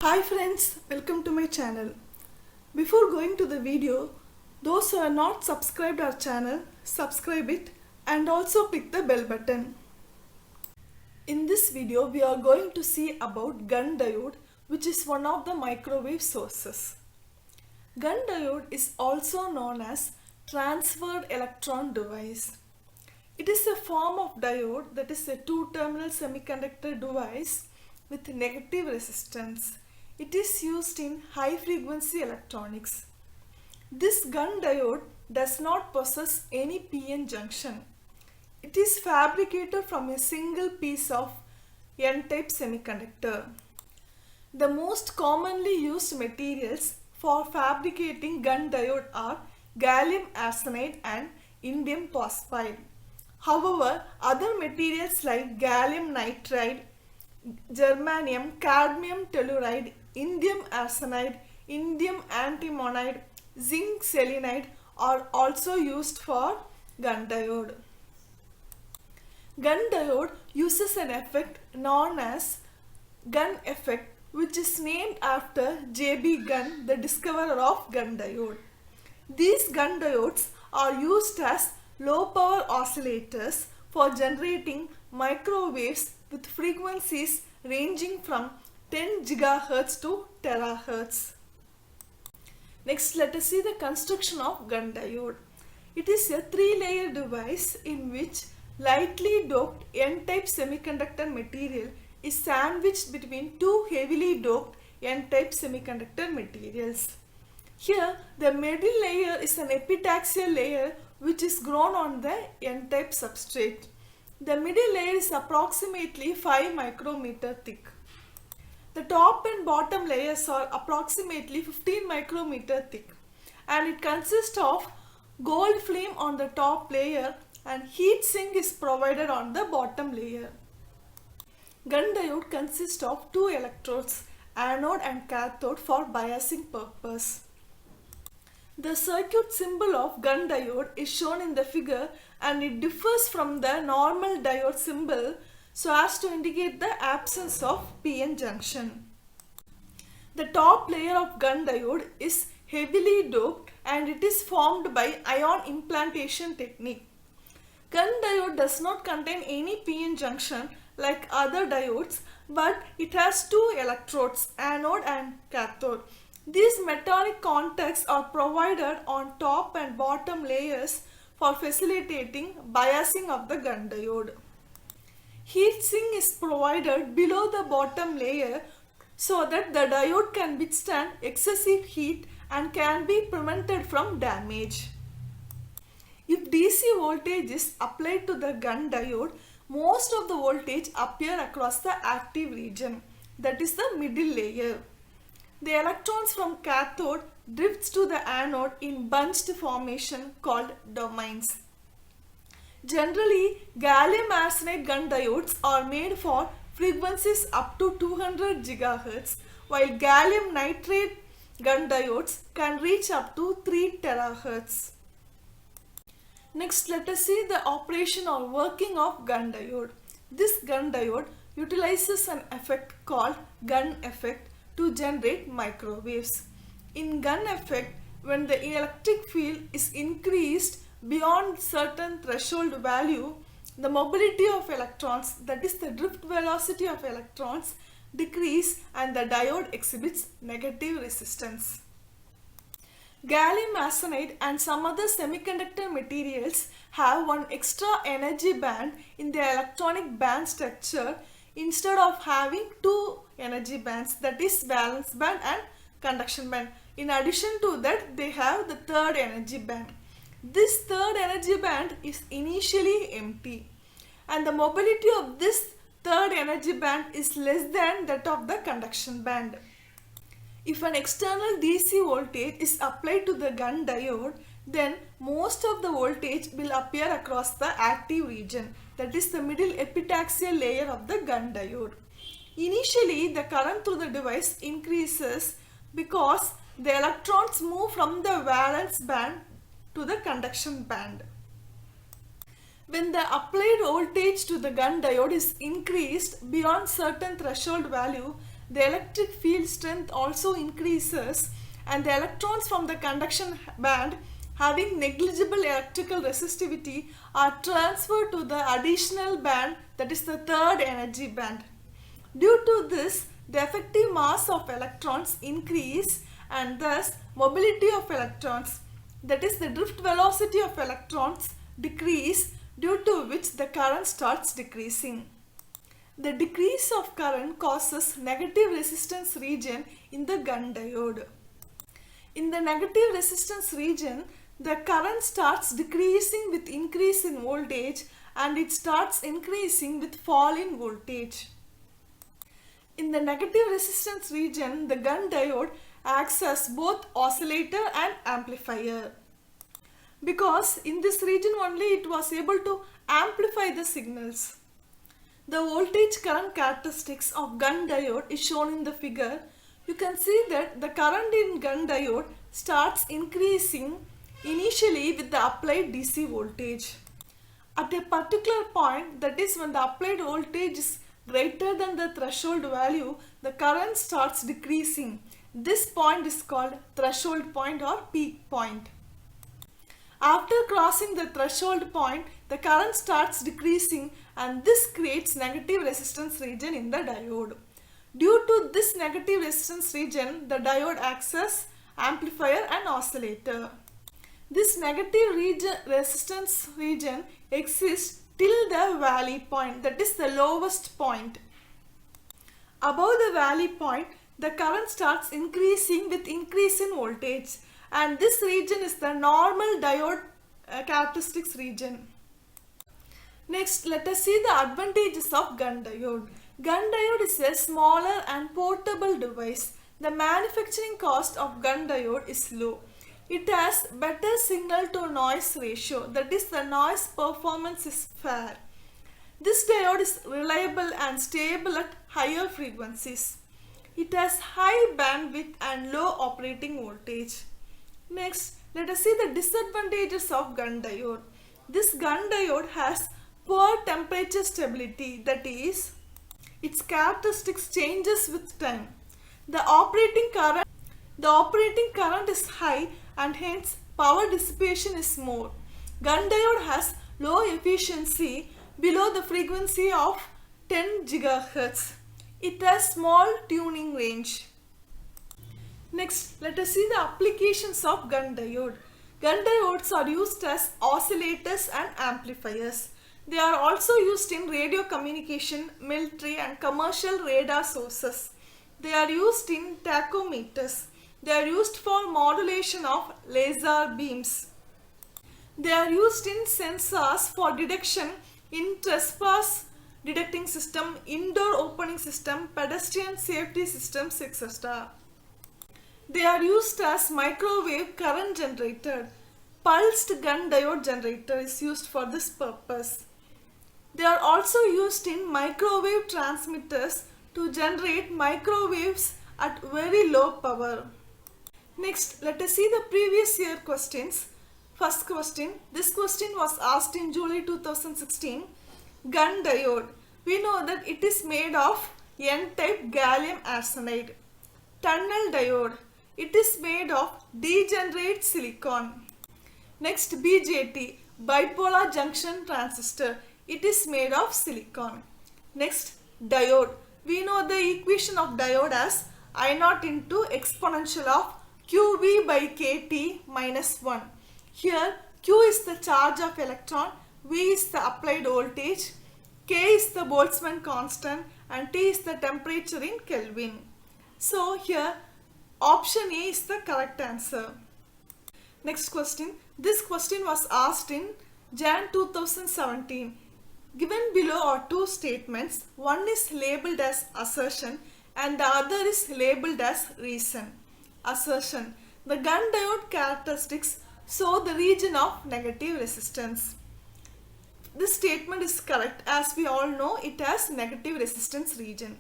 Hi friends, welcome to my channel. Before going to the video, those who are not subscribed our channel, subscribe it and also click the bell button. In this video, we are going to see about gun diode, which is one of the microwave sources. Gun diode is also known as transferred electron device. It is a form of diode that is a two-terminal semiconductor device with negative resistance. It is used in high-frequency electronics. This gun diode does not possess any p-n junction. It is fabricated from a single piece of n-type semiconductor. The most commonly used materials for fabricating gun diode are gallium arsenide and indium phosphide. However, other materials like gallium nitride, germanium, cadmium telluride, indium arsenide, indium antimonide, zinc selenide are also used for gun diode. Gun diode uses an effect known as gun effect, which is named after J.B. Gunn, the discoverer of gun diode. These gun diodes are used as low power oscillators for generating microwaves with frequencies ranging from 10 GHz to terahertz. Next, let us see the construction of gun diode. It is a three-layer device in which lightly doped n-type semiconductor material is sandwiched between two heavily doped n-type semiconductor materials. Here, the middle layer is an epitaxial layer which is grown on the n-type substrate. The middle layer is approximately 5 micrometer thick. The top and bottom layers are approximately 15 micrometer thick, and it consists of gold film on the top layer and heat sink is provided on the bottom layer. Gun diode consists of two electrodes, anode and cathode, for biasing purpose. The circuit symbol of gun diode is shown in the figure, and it differs from the normal diode symbol so as to indicate the absence of p-n junction. The top layer of gun diode is heavily doped and it is formed by ion implantation technique. Gun diode does not contain any p-n junction like other diodes, but it has two electrodes, anode and cathode. These metallic contacts are provided on top and bottom layers for facilitating biasing of the gun diode. Heat sink is provided below the bottom layer so that the diode can withstand excessive heat and can be prevented from damage. If DC voltage is applied to the gun diode, most of the voltage appear across the active region, that is the middle layer. The electrons from cathode drifts to the anode in bunched formation called domains. Generally, gallium arsenide gun diodes are made for frequencies up to 200 GHz, while gallium nitride gun diodes can reach up to 3 terahertz. Next, let us see the operation or working of gun diode. This gun diode utilizes an effect called gun effect to generate microwaves. In gun effect, when the electric field is increased beyond certain threshold value, the mobility of electrons, that is the drift velocity of electrons, decrease and the diode exhibits negative resistance. Gallium arsenide and some other semiconductor materials have one extra energy band in their electronic band structure instead of having two energy bands, that is valence band and conduction band. In addition to that, they have the third energy band. This third energy band is initially empty, and the mobility of this third energy band is less than that of the conduction band. If an external DC voltage is applied to the gun diode, then most of the voltage will appear across the active region, that is the middle epitaxial layer of the gun diode. Initially, the current through the device increases because the electrons move from the valence band to the conduction band. When the applied voltage to the gun diode is increased beyond certain threshold value, the electric field strength also increases and the electrons from the conduction band having negligible electrical resistivity are transferred to the additional band, that is the third energy band. Due to this, the effective mass of electrons increase and thus mobility of electrons, that is the drift velocity of electrons, decrease, due to which the current starts decreasing. The decrease of current causes negative resistance region in the Gunn diode. In the negative resistance region, the current starts decreasing with increase in voltage and it starts increasing with fall in voltage. In the negative resistance region, the Gunn diode acts as both oscillator and amplifier. Because in this region only it was able to amplify the signals. The voltage current characteristics of Gunn diode is shown in the figure. You can see that the current in Gunn diode starts increasing initially with the applied DC voltage. At a particular point, that is when the applied voltage is greater than the threshold value, the current starts decreasing. This point is called threshold point or peak point. After crossing the threshold point, the current starts decreasing and this creates negative resistance region in the diode. Due to this negative resistance region, the diode acts as amplifier and oscillator. This negative resistance region exists till the valley point, that is the lowest point. Above the valley point, the current starts increasing with increase in voltage and this region is the normal diode characteristics region. Next, let us see the advantages of Gunn diode. Gunn diode is a smaller and portable device. The manufacturing cost of Gunn diode is low. It has better signal to noise ratio, that is the noise performance is fair. This diode is reliable and stable at higher frequencies. It has high bandwidth and low operating voltage. Next, let us see the disadvantages of Gunn diode. This Gunn diode has poor temperature stability, that is, its characteristics changes with time. The operating current is high and hence power dissipation is more. Gunn diode has low efficiency below the frequency of 10 GHz. It has small tuning range. Next, let us see the applications of Gunn diode. Gunn diodes are used as oscillators and amplifiers. They are also used in radio communication, military and commercial radar sources. They are used in tachometers. They are used for modulation of laser beams. They are used in sensors for detection in trespass detecting system, indoor opening system, pedestrian safety systems, etc. They are used as microwave current generator. Pulsed Gunn diode generator is used for this purpose. They are also used in microwave transmitters to generate microwaves at very low power. Next, let us see the previous year questions. First question. This question was asked in July 2016. Gunn diode. We know that it is made of N-type gallium arsenide. Tunnel diode. It is made of degenerate silicon. Next, BJT. Bipolar junction transistor. It is made of silicon. Next, diode. We know the equation of diode as I naught into exponential of QV by KT minus 1. Here, Q is the charge of electron, V is the applied voltage, K is the Boltzmann constant and T is the temperature in Kelvin. So here, option A is the correct answer. Next question. This question was asked in Jan 2017. Given below are two statements. One is labeled as assertion and the other is labeled as reason. Assertion. The Gunn diode characteristics show the region of negative resistance. This statement is correct as we all know it has negative resistance region.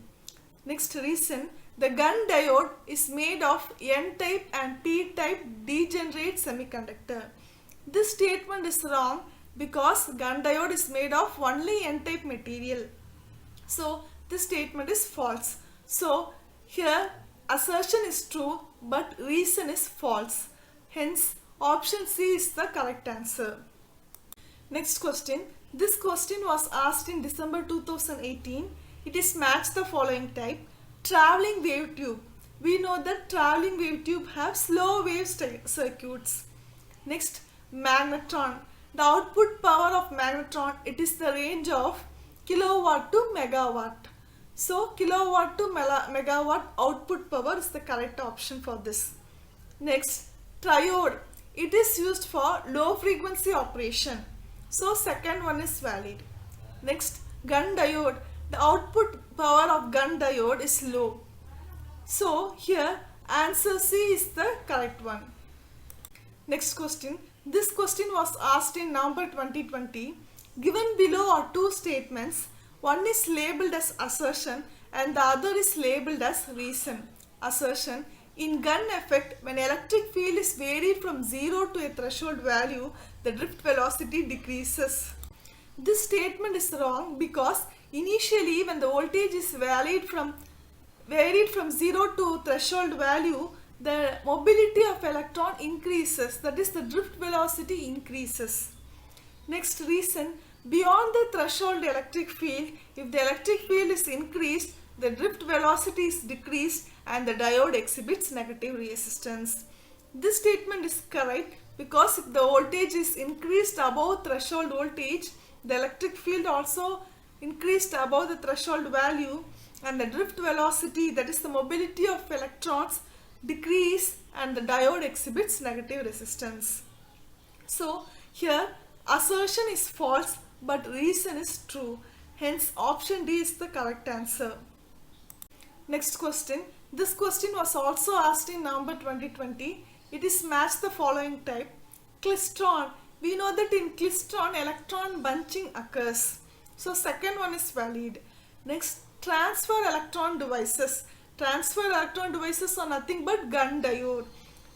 Next, reason. The Gunn diode is made of N-type and P-type degenerate semiconductor. This statement is wrong because Gunn diode is made of only N-type material. So this statement is false. So Here assertion is true but reason is false. Hence option C is the correct answer. Next question. This question was asked in December 2018. It is match the following type. Traveling wave tube. We know that traveling wave tube have slow wave circuits. Next, magnetron. The output power of magnetron, it is the range of kilowatt to megawatt. So kilowatt to megawatt output power is the correct option for this. Next, triode. It is used for low frequency operation. So second one is valid. Next, gun diode. The output power of gun diode is low. So here answer C is the correct one. Next question. This question was asked in November 2020. Given below are two statements. One is labeled as assertion and the other is labeled as reason. Assertion. In gun effect, when electric field is varied from 0 to a threshold value, the drift velocity decreases. This statement is wrong because initially when the voltage is varied from 0 to threshold value, the mobility of electron increases, that is the drift velocity increases. Next, reason. Beyond the threshold electric field, if the electric field is increased, the drift velocity is decreased and the diode exhibits negative resistance. This statement is correct because if the voltage is increased above threshold voltage, the electric field also increased above the threshold value and the drift velocity, that is the mobility of electrons, decrease and the diode exhibits negative resistance. So here assertion is false but reason is true. Hence option D is the correct answer. Next question. This question was also asked in November 2020. It is match the following type. Klystron. We know that in klystron electron bunching occurs. So second one is valid. Next, transfer electron devices. Transfer electron devices are nothing but gun diode.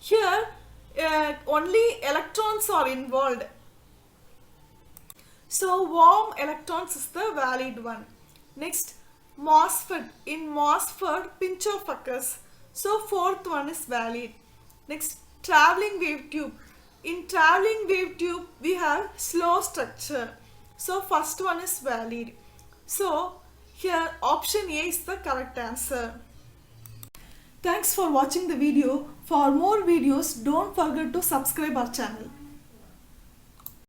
Here only electrons are involved. So warm electrons is the valid one. Next, MOSFET. In MOSFET pinch off occurs. So fourth one is valid. Next, traveling wave tube. In traveling wave tube we have slow structure. So first one is valid. So here option A is the correct answer. Thanks for watching the video. For more videos, don't forget to subscribe our channel.